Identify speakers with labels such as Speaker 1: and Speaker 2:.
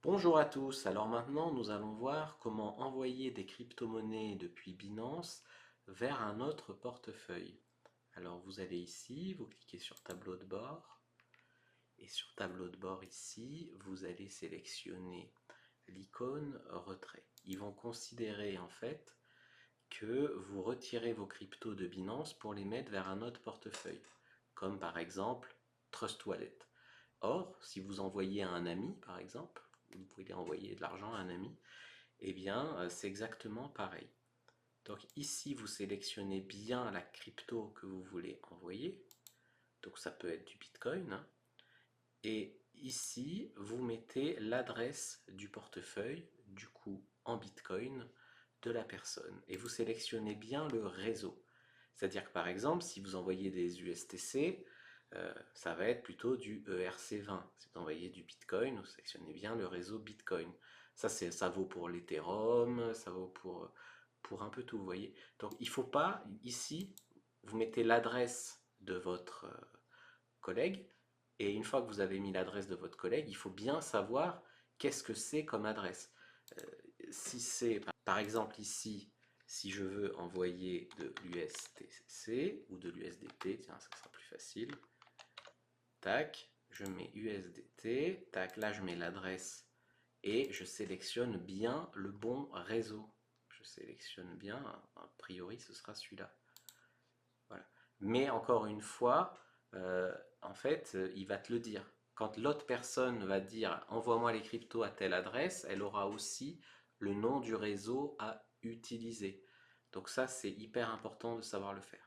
Speaker 1: Bonjour à tous, alors maintenant nous allons voir comment envoyer des crypto-monnaies depuis Binance vers un autre portefeuille. Alors vous allez ici, vous cliquez sur tableau de bord et sur tableau de bord ici, vous allez sélectionner l'icône retrait. Ils vont considérer en fait que vous retirez vos cryptos de Binance pour les mettre vers un autre portefeuille, comme par exemple Trust Wallet. Or, si vous envoyez à un ami, par exemple, vous pouvez envoyer de l'argent à un ami, eh bien, c'est exactement pareil. Donc ici, vous sélectionnez bien la crypto que vous voulez envoyer. Donc ça peut être du Bitcoin, hein. Et ici, vous mettez l'adresse du portefeuille, du coup en Bitcoin, de la personne. Et vous sélectionnez bien le réseau. C'est-à-dire que par exemple, si vous envoyez des USTC, ça va être plutôt du ERC20. Si vous envoyez du Bitcoin, vous sélectionnez bien le réseau Bitcoin. Ça vaut pour l'Ethereum, ça vaut pour un peu tout, vous voyez. Donc il ne faut pas, ici, vous mettez l'adresse de votre collègue, et une fois que vous avez mis l'adresse de votre collègue, il faut bien savoir qu'est-ce que c'est comme adresse. Euh, Si c'est, par exemple ici, si je veux envoyer de l'USTC ou de l'USDT, tiens, ça sera plus facile. Tac, je mets USDT, tac, là je mets l'adresse et je sélectionne bien le bon réseau. Je sélectionne bien, a priori ce sera celui-là. Voilà. Mais encore une fois, en fait, il va te le dire. Quand l'autre personne va dire envoie-moi les cryptos à telle adresse, elle aura aussi le nom du réseau à utiliser. Donc ça, c'est hyper important de savoir le faire.